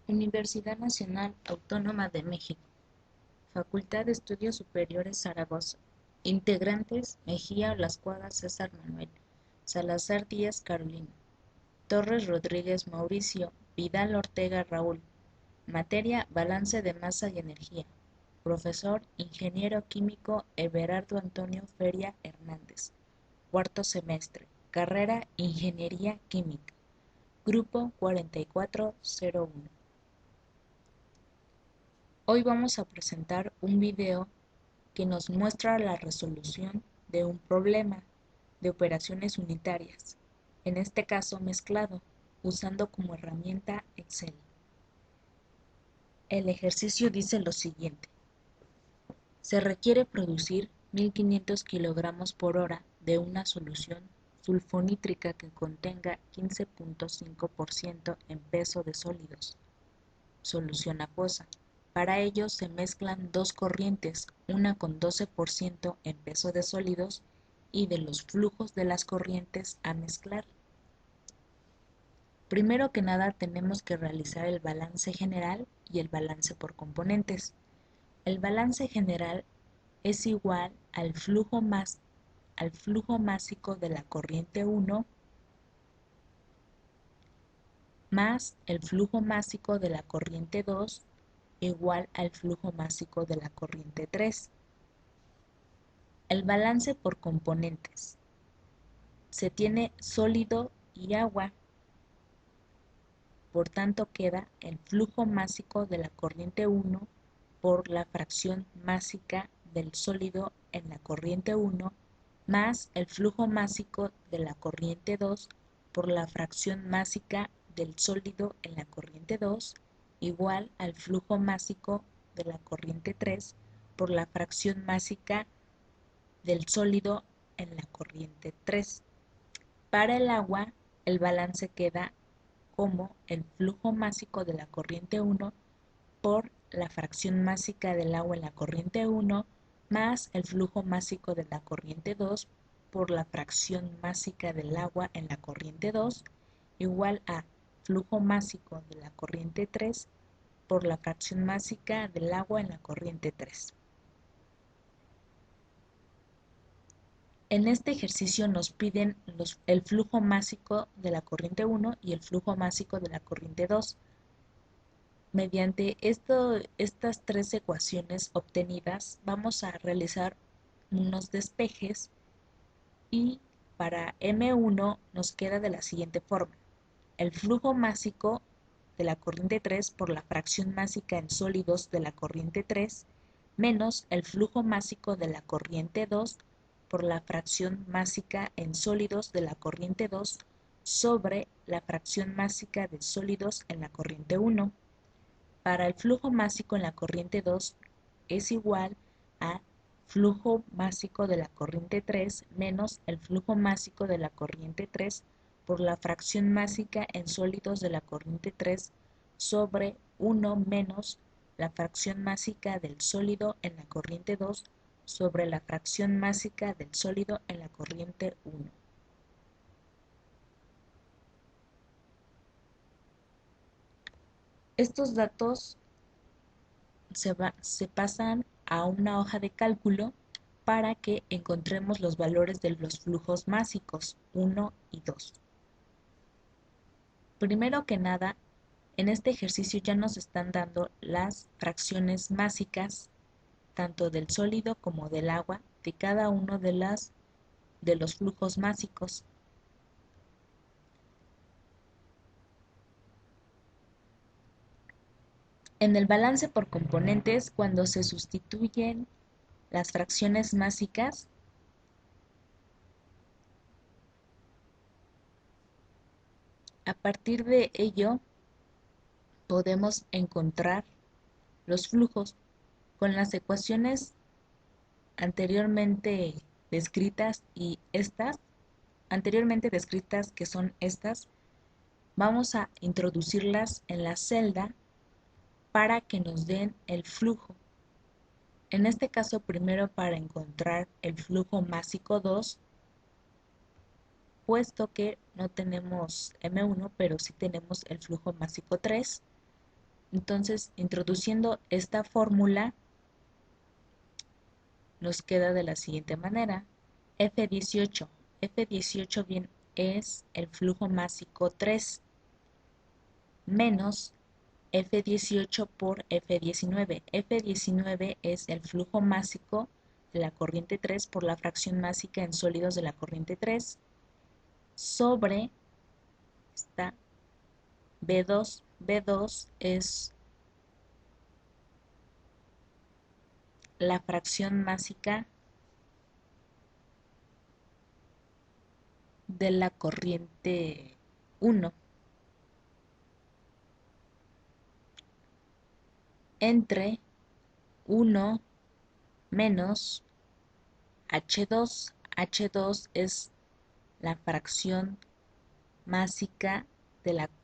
Universidad Nacional Autónoma de México, Facultad de Estudios Superiores Zaragoza. Integrantes: Mejía Olascuaga César Manuel, Salazar Díaz Carolina, Torres Rodríguez Mauricio, Vidal Ortega Raúl. Materia: Balance de masa y energía. Profesor: Ingeniero Químico Everardo Antonio Feria Hernández. Cuarto semestre. Carrera: Ingeniería Química. Grupo 4401. Hoy vamos a presentar un video que nos muestra la resolución de un problema de operaciones unitarias, en este caso mezclado, usando como herramienta Excel. El ejercicio dice lo siguiente: se requiere producir 1500 kilogramos por hora de una solución sulfonítrica que contenga 15.5% en peso de sólidos, solución acuosa. Para ello se mezclan dos corrientes, una con 12% en peso de sólidos, y de los flujos de las corrientes a mezclar. Primero que nada tenemos que realizar el balance general y el balance por componentes. El balance general es igual al flujo másico de la corriente 1 más el flujo másico de la corriente 2 igual al flujo másico de la corriente 3. El balance por componentes. Se tiene sólido y agua, por tanto queda el flujo másico de la corriente 1 por la fracción másica del sólido en la corriente 1 más el flujo másico de la corriente 2 por la fracción másica del sólido en la corriente 2 igual al flujo másico de la corriente 3 por la fracción másica del sólido en la corriente 3. Para el agua, el balance queda como el flujo másico de la corriente 1 por la fracción másica del agua en la corriente 1 más el flujo másico de la corriente 2 por la fracción másica del agua en la corriente 2 igual a flujo másico de la corriente 3 por la fracción másica del agua en la corriente 3. En este ejercicio nos piden el flujo másico de la corriente 1 y el flujo másico de la corriente 2. Mediante estas tres ecuaciones obtenidas vamos a realizar unos despejes y para M1 nos queda de la siguiente forma: el flujo másico de la corriente 3 por la fracción másica en sólidos de la corriente 3 menos el flujo másico de la corriente 2 por la fracción másica en sólidos de la corriente 2 sobre la fracción másica de sólidos en la corriente 1. Para el flujo másico en la corriente 2 es igual a flujo másico de la corriente 3 menos el flujo másico de la corriente 3 por la fracción másica en sólidos de la corriente 3 sobre 1 menos la fracción másica del sólido en la corriente 2 sobre la fracción másica del sólido en la corriente 1. Estos datos se pasan a una hoja de cálculo para que encontremos los valores de los flujos másicos 1 y 2. Primero que nada, en este ejercicio ya nos están dando las fracciones másicas, tanto del sólido como del agua, de cada uno de los flujos másicos. En el balance por componentes, cuando se sustituyen las fracciones másicas, a partir de ello podemos encontrar los flujos con las ecuaciones anteriormente descritas que son estas. Vamos a introducirlas en la celda para que nos den el flujo. En este caso, primero para encontrar el flujo másico 2, puesto que no tenemos M1, pero sí tenemos el flujo másico 3, Entonces, introduciendo esta fórmula, nos queda de la siguiente manera. F18. F18 bien es el flujo másico 3 menos F18 por F19. F19 es el flujo másico de la corriente 3 por la fracción másica en sólidos de la corriente 3 sobre esta B2. B2 es la fracción másica de la corriente 1 entre 1 menos H2. H2 es la fracción másica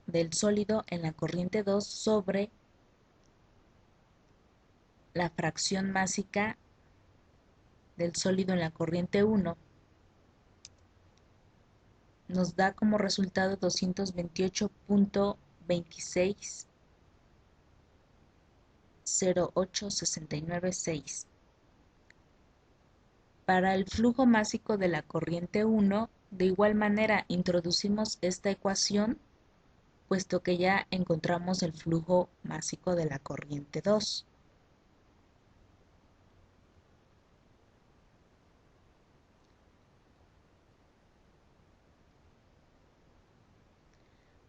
del sólido en la corriente 2 sobre la fracción másica del sólido en la corriente 1. Nos da como resultado 228.260869.6. Para el flujo másico de la corriente 1, de igual manera introducimos esta ecuación, puesto que ya encontramos el flujo másico de la corriente 2.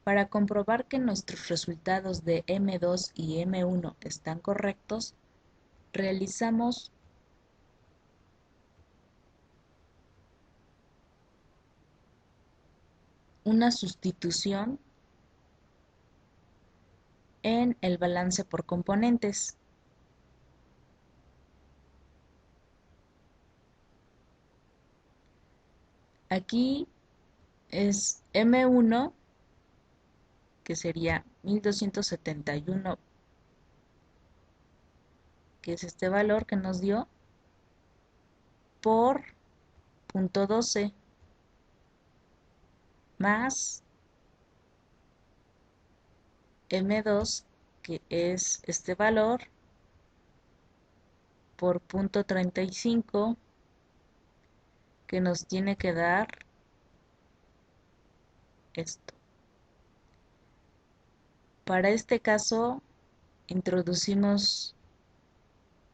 Para comprobar que nuestros resultados de M2 y M1 están correctos, realizamos una sustitución en el balance por componentes. Aquí es M1, que sería 1271, que es este valor que nos dio, por .12 más M2, que es este valor, por .35, que nos tiene que dar esto. Para este caso, introducimos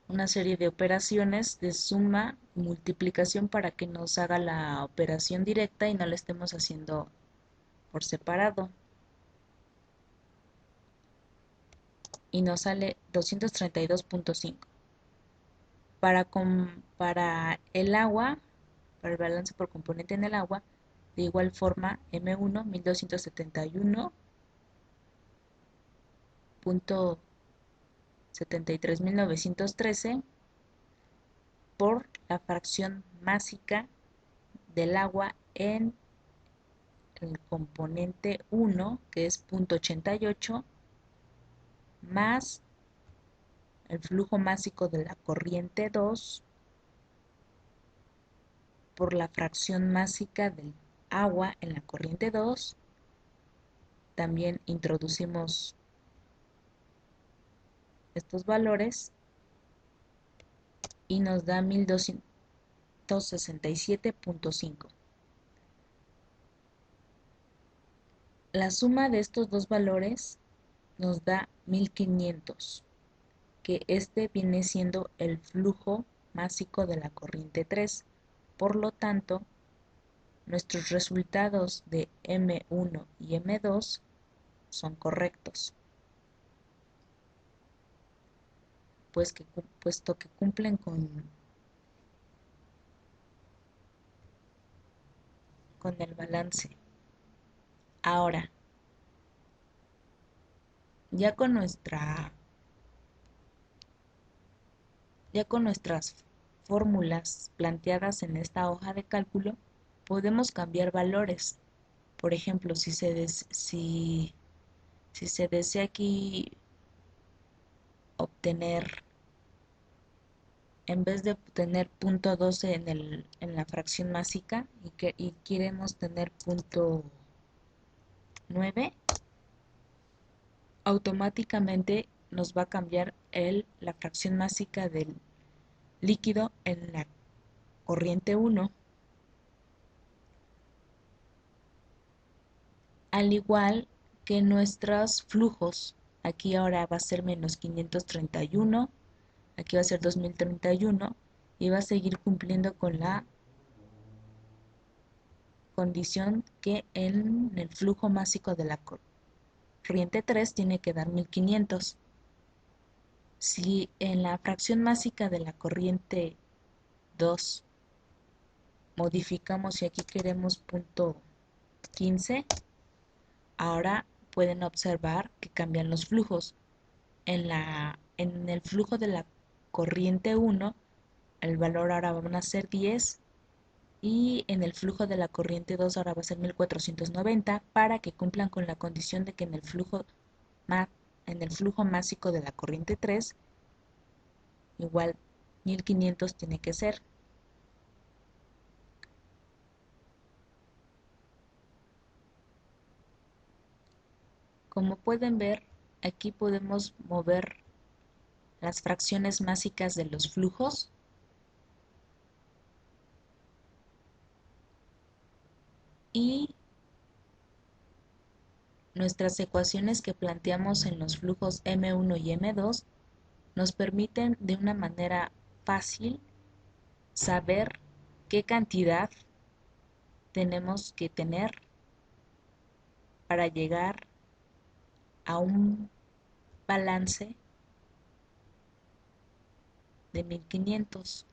una serie de operaciones de suma y multiplicación para que nos haga la operación directa y no la estemos haciendo por separado. Y nos sale 232.5. Para el agua, para el balance por componente en el agua, de igual forma, M1, 1271.73913 por la fracción másica del agua en el componente 1, que es 0.88, más el flujo másico de la corriente 2 por la fracción másica del agua en la corriente 2. También introducimos estos valores y nos da 1267.5. La suma de estos dos valores nos da 1500, que este viene siendo el flujo másico de la corriente 3. Por lo tanto, nuestros resultados de M1 y M2 son correctos, puesto que cumplen con el balance. Ahora, ya con nuestras fórmulas planteadas en esta hoja de cálculo, podemos cambiar valores. Por ejemplo, si se desea aquí obtener, en vez de tener .12 en la fracción másica y queremos tener .9, automáticamente nos va a cambiar la fracción másica del líquido en la corriente 1, al igual que nuestros flujos. Aquí ahora va a ser menos 531, aquí va a ser 2031 y va a seguir cumpliendo con la condición que en el flujo másico de la corriente 3 tiene que dar 1500. Si en la fracción másica de la corriente 2 modificamos y aquí queremos punto 15, ahora pueden observar que cambian los flujos. En el flujo de la corriente 1, el valor ahora van a ser 10 y en el flujo de la corriente 2 ahora va a ser 1490 para que cumplan con la condición de que en el flujo másico de la corriente 3 igual 1500 tiene que ser. Como pueden ver, aquí podemos mover las fracciones másicas de los flujos y nuestras ecuaciones que planteamos en los flujos M1 y M2 nos permiten de una manera fácil saber qué cantidad tenemos que tener para llegar a un balance de 1500.